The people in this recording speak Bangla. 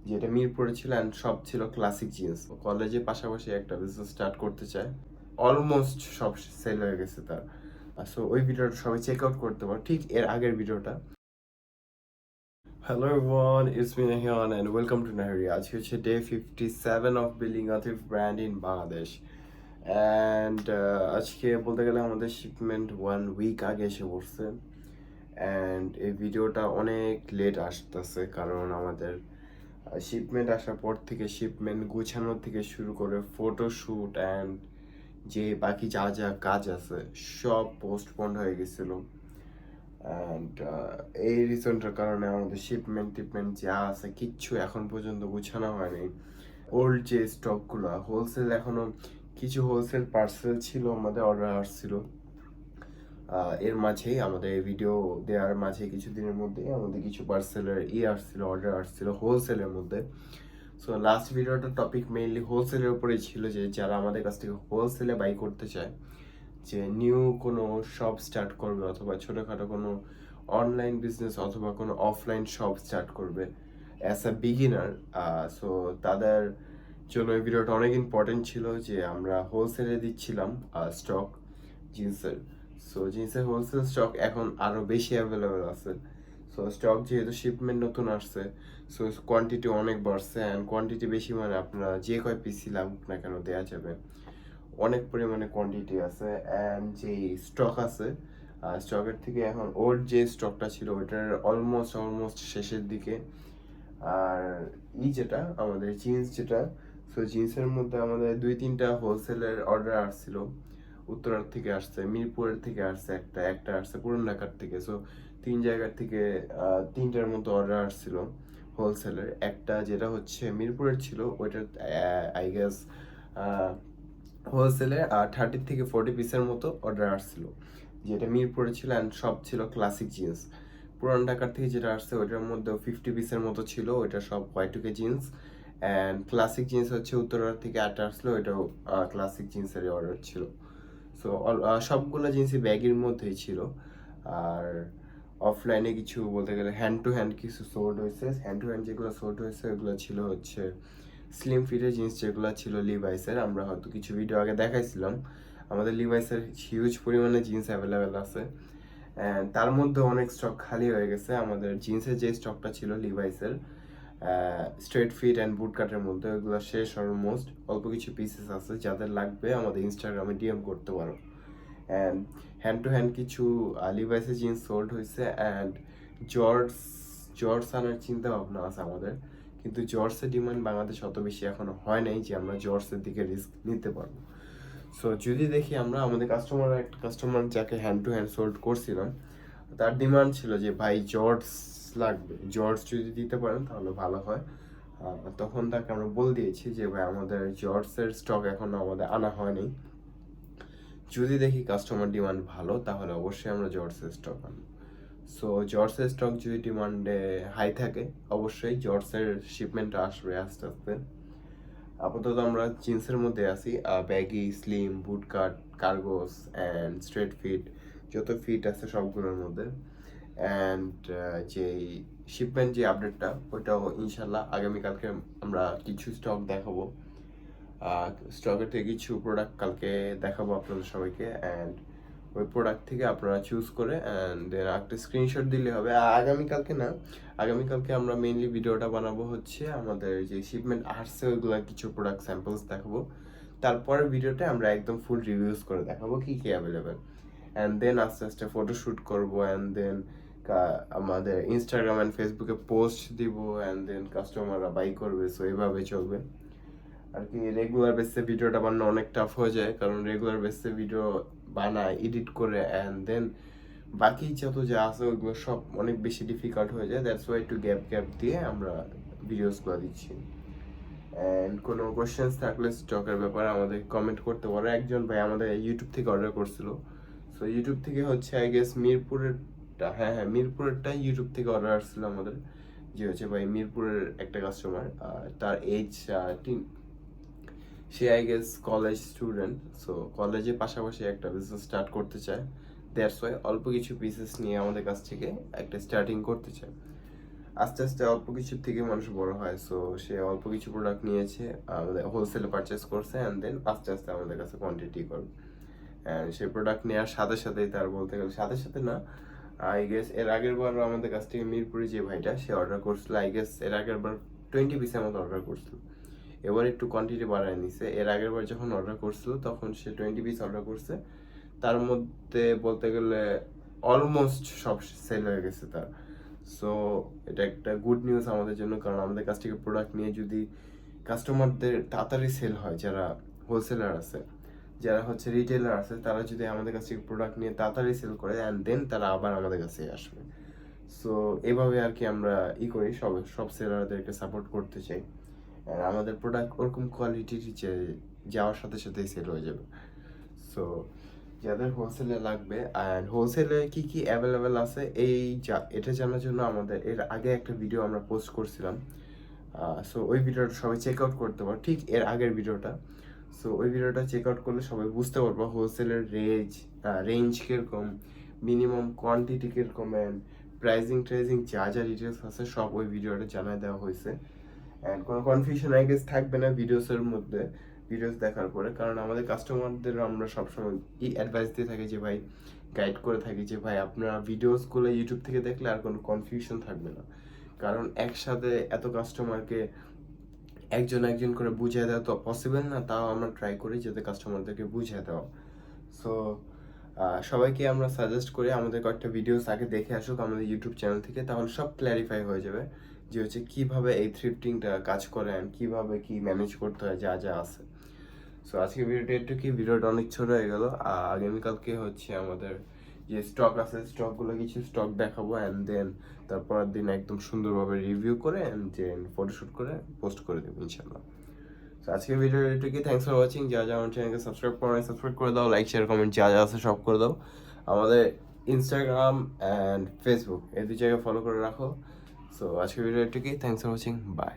যেটা মিরপুরে ছিল অ্যান্ড সব ছিল ক্লাসিক জিন্স। কলেজের পাশাপাশি একটা বিজনেস স্টার্ট করতে চায়, অলমোস্ট সব সেল হয়ে গেছে তার। সো ওই ভিডিওটা সবাই চেক আউট করতে পারো, ঠিক এর আগের ভিডিওটা। Hello everyone, it's me Nahiyan and welcome to Naheri. আজকে হচ্ছে day 57 of building a thrift brand in Bangladesh. And আজকে বলতে গেলে আমাদের শিপমেন্ট 1 উইক আগে এসে পড়ছে। অ্যান্ড এই ভিডিওটা অনেক লেট আসতেছে কারণ আমাদের শিপমেন্ট আসার পর থেকে শিপমেন্ট গুছানোর থেকে শুরু করে ফটোশ্যুট অ্যান্ড যে বাকি যা যা কাজ আছে সব পোস্টপন্ড হয়ে গেছিল। অ্যান্ড এই রিজনটার কারণে আমাদের শিপমেন্ট টিপমেন্ট যা আছে কিচ্ছু এখন পর্যন্ত গুছানো হয়নি। ওল্ড যে স্টকগুলো হোলসেল, এখনো কিছু হোলসেল পার্সেল ছিল আমাদের অর্ডার আসছিল। এর মাঝেই আমাদের এই ভিডিও দেওয়ার মাঝে কিছুদিনের মধ্যেই আমাদের কিছু পার্সেলের আসছিল, অর্ডার আসছিল হোলসেলের মধ্যে। সো লাস্ট ভিডিওটার টপিক মেইনলি হোলসেলের উপরেই ছিল, যে যারা আমাদের কাছ থেকে হোলসেলে বাই করতে চায়, যে নিউ কোনো শপ স্টার্ট করবে অথবা ছোটোখাটো কোনো অনলাইন বিজনেস অথবা কোনো অফলাইন শপ স্টার্ট করবে অ্যাজ আ বিগিনার। সো তাদের জন্য এই ভিডিওটা অনেক ইম্পর্টেন্ট ছিল, যে আমরা হোলসেলে দিচ্ছিলাম স্টক জিন্সের। সো জিন্সের হোলসেল স্টক এখন আরও বেশি অ্যাভেলেবেল আছে। সো স্টক যেহেতু শিপমেন্ট নতুন আসছে, সো কোয়ান্টিটি অনেক বাড়ছে, অ্যান্ড কোয়ান্টিটি বেশি মানে আপনারা যে কয় পিসি লাগুক না কেন দেওয়া যাবে, অনেক পরিমাণে কোয়ান্টিটি আছে। অ্যান্ড যে স্টক আছে, স্টকের থেকে এখন ওর যে স্টকটা ছিল ওইটার অলমোস্ট শেষের দিকে। আর যেটা আমাদের জিন্স যেটা, সো জিন্সের মধ্যে আমাদের 2-3টা হোলসেলের অর্ডার আসছিল। উত্তরার থেকে আসছে, মিরপুরের থেকে আসছে, একটা আসছে পুরান ঢাকার থেকে। সো 3 জায়গার থেকে 3টার মতো অর্ডার আসছিল হোলসেলের। একটা যেটা হচ্ছে মিরপুরের ছিল, ওইটার আই গেস হোলসেলে 30 থেকে 40 পিসের মতো অর্ডার আসছিল, যেটা মিরপুরে ছিল অ্যান্ড সব ছিল ক্লাসিক জিন্স। পুরান ঢাকার থেকে যেটা আসছে ওইটার মধ্যে 50 পিসের মতো ছিল, ওইটা সব Y2K jeans. And classic jeans হচ্ছে উত্তরার থেকে একটা আসলো, ওইটাও ক্লাসিক জিন্সেরই অর্ডার ছিল। সো সবগুলো জিন্সই ব্যাগের মধ্যেই ছিল। আর অফলাইনে কিছু বলতে গেলে হ্যান্ড টু হ্যান্ড কিছু সোল্ড হয়েছে। হ্যান্ড টু হ্যান্ড যেগুলো সোল্ড হয়েছে ওগুলো ছিল হচ্ছে স্লিম ফিটের জিন্স, যেগুলো ছিল লিভাইসের। আমরা হয়তো কিছু ভিডিও আগে দেখাইছিলাম, আমাদের লিভাইসের হিউজ পরিমাণে জিন্স অ্যাভেলেবেল আছে। অ্যান্ড তার মধ্যে অনেক স্টক খালি হয়ে গেছে। আমাদের জিন্সের যে স্টকটা ছিল লিভাইসের স্ট্রেট ফিট অ্যান্ড বুট কাটের মধ্যে, ওইগুলো শেষ অলমোস্ট। অল্প কিছু পিসেস আছে, যাদের লাগবে আমাদের ইনস্টাগ্রামে ডিএম করতে পারো। অ্যান্ড হ্যান্ড টু হ্যান্ড কিছু লিভাইসের জিন্স সোল্ড হয়েছে। অ্যান্ড জর্জ জর্জ আনার চিন্তা ভাবনা আছে আমাদের, কিন্তু জর্জের ডিমান্ড বাংলাদেশ অত বেশি এখনো হয় নাই যে আমরা জর্জের দিকে রিস্ক নিতে পারবো। সো যদি দেখি আমরা আমাদের একটা কাস্টমার যাকে হ্যান্ড টু হ্যান্ড সোল্ড করছিলাম, তার ডিমান্ড ছিল যে ভাই জর্জ লাগবে, জর্জ যদি দিতে পারেন তাহলে ভালো হয়। তখন তাকে আমরা বলে দিয়েছি যে ভাই আমাদের জর্জের স্টক এখনো আমাদের আনা হয়নি। যদি দেখি কাস্টমার ডিমান্ড ভালো তাহলে অবশ্যই আমরা জর্জের স্টক আনবো। সো জর্জের স্টক যদি ডিমান্ডে হাই থাকে অবশ্যই জর্জের শিপমেন্ট আসবে আস্তে আস্তে। আপাতত আমরা জিন্সের মধ্যে আছি, baggy, slim, boot cut, cargos and straight fit, যত ফিট আছে সবগুলোর মধ্যে। অ্যান্ড যেই শিপমেন্ট যে আপডেটটা ওইটাও ইনশাল্লাহ আগামীকালকে আমরা কিছু স্টক দেখাবো। স্টকের থেকে কিছু প্রোডাক্ট কালকে দেখাবো আপনাদের সবাইকে। অ্যান্ড ওই প্রোডাক্ট থেকে আপনারা চুজ করে অ্যান্ড দেন একটা স্ক্রিনশট দিলে হবে। আগামীকালকে না, আগামীকালকে আমরা মেইনলি ভিডিওটা বানাবো হচ্ছে আমাদের যে শিপমেন্ট আসছে ওইগুলো কিছু প্রোডাক্ট স্যাম্পলস দেখাবো। তারপরের ভিডিওতে আমরা একদম ফুল রিভিউজ করে দেখাবো কি কি অ্যাভেলেবেল। অ্যান্ড দেন আস্তে আস্তে ফটোশ্যুট করবো, অ্যান্ড দেন আমাদের ইনস্টাগ্রাম অ্যান্ড ফেসবুকে পোস্ট দিব, অ্যান্ড দেন কাস্টমাররা বাই করবে। সো এইভাবে চলবে আর কি। রেগুলার বেসে ভিডিওটা বানানো অনেক টাফ হয়ে যায়, কারণ রেগুলার বেসে ভিডিও বানায় এডিট করে অ্যান্ড দেন বাকি যত যা আছে ওইগুলো সব অনেক বেশি ডিফিকাল্ট হয়ে যায়। দ্যাটস ওয়াই একটু গ্যাপ গ্যাপ দিয়ে আমরা ভিডিওসগুলো দিচ্ছি। অ্যান্ড কোনো কোয়েশ্চেন্স থাকলে স্টকের ব্যাপারে আমাদের কমেন্ট করতে পারো। একজন ভাই আমাদের ইউটিউব থেকে অর্ডার করছিল। সো ইউটিউব থেকে হচ্ছে আই গেস মিরপুরেরটা, হ্যাঁ মিরপুরেরটা ইউটিউব থেকে অর্ডার আসছিল আমাদের, যে হচ্ছে ভাই মিরপুরের একটা কাস্টমার, তার এজ সে I guess college student. So কলেজের পাশাপাশি একটা বিজনেস স্টার্ট করতে চায়, দ্যাটস ওয়াই অল্প কিছু পিসেস নিয়ে আমাদের কাছ থেকে একটা স্টার্টিং করতে চায়। আস্তে আস্তে অল্প কিছুর থেকে মানুষ বড় হয়। সো সে অল্প কিছু প্রোডাক্ট নিয়েছে, আমাদের হোলসেলে পারচেস করছে, অ্যান্ড দেন আস্তে আস্তে আমাদের কাছে কোয়ান্টিটি করবে। অ্যান্ড সেই প্রোডাক্ট নেওয়ার সাথে সাথেই তার বলতে গেলে সাথে সাথে না, আই গেস এর আগের বারও আমাদের কাছ থেকে মিরপুরে যে ভাইটা সে অর্ডার করছিল, আই গেস এর আগের বার 20 পিসের মতো অর্ডার করছিল। এবার একটু কোয়ান্টিটি বাড়ায় নিছে। এর আগের বার যখন অর্ডার করছিল তখন সে 20 পিস অর্ডার করছে, তার মধ্যে বলতে গেলে অলমোস্ট সব সেল হয়ে গেছে তার। সো এটা একটা গুড নিউজ আমাদের জন্য, কারণ আমাদের কাছ থেকে প্রোডাক্ট নিয়ে যদি কাস্টমারদের তাড়াতাড়ি সেল হয়, যারা হোলসেলার আছে, যারা হচ্ছে রিটেলার আছে, তারা যদি আমাদের কাছ থেকে প্রোডাক্ট নিয়ে তাড়াতাড়ি সেল করে অ্যান্ড দেন তারা আবার আমাদের কাছে আসবে। সো এভাবে আর কি আমরা করি, সব সেলারদেরকে সাপোর্ট করতে চাই। আর আমাদের প্রোডাক্ট ওরকম কোয়ালিটির যে যাওয়ার সাথে সাথেই সেল হয়ে যাবে। সো যাদের হোলসেলে লাগবে অ্যান্ড হোলসেলে কি কি অ্যাভেলেবেল আছে এটা জানার জন্য আমাদের এর আগে একটা ভিডিও আমরা পোস্ট করছিলাম। সো ওই ভিডিওটা সবাই চেক আউট করতে পারো, ঠিক এর আগের ভিডিওটা। সো ওই ভিডিওটা চেক আউট করলে সবাই বুঝতে পারবো হোলসেলের রেঞ্জ কীরকম, মিনিমাম কোয়ান্টিটি কীরকম, অ্যান্ড প্রাইজিং যা যা ডিটেলস আছে সব ওই ভিডিওটা জানায় দেওয়া হয়েছে। অ্যান্ড কোনো কনফিউশন আই গেস থাকবে না ভিডিওসের মধ্যে, ভিডিওস দেখার পরে, কারণ আমাদের কাস্টমারদের আমরা সবসময় অ্যাডভাইস দিয়ে থাকি যে ভাই, গাইড করে থাকি যে ভাই আপনারা ভিডিওসগুলো ইউটিউব থেকে দেখলে আর কোনো কনফিউশন থাকবে না। কারণ একসাথে এত কাস্টমারকে একজন একজন করে বুঝিয়ে দেওয়া তো পসিবল না, তাও আমরা ট্রাই করি যাতে কাস্টমারদেরকে বুঝিয়ে দেওয়া। সো সবাইকে আমরা সাজেস্ট করি আমাদের কয়েকটা ভিডিওস আগে দেখে আসুক আমাদের ইউটিউব চ্যানেল থেকে, তাহলে সব ক্ল্যারিফাই হয়ে যাবে যে হচ্ছে কীভাবে এই থ্রিফটিংটা কাজ করে অ্যান্ড কীভাবে কী ম্যানেজ করতে হয় যা যা আছে। সো আজকে ভিডিওটা একটু কি, ভিডিওটা অনেক ছোট হয়ে গেল। আগামীকালকে হচ্ছে আমাদের যে স্টক আছে স্টকগুলো কিছু স্টক দেখাবো, অ্যান্ড দেন তারপরের দিন একদম সুন্দরভাবে রিভিউ করে অ্যান্ড দেন ফটোশ্যুট করে পোস্ট করে দেবো ইনশাল্লাহ। তো আজকের ভিডিও এটুকুই। Thanks for watching. যা যা আমার চ্যানেলকে সাবস্ক্রাইব করে দাও, লাইক শেয়ার কমেন্ট যা যা আছে সব করে দাও। আমাদের ইনস্টাগ্রাম অ্যান্ড ফেসবুক এই দুই জায়গায় ফলো করে রাখো। সো আজকের ভিডিও এটুকুই। Thanks for watching. বাই।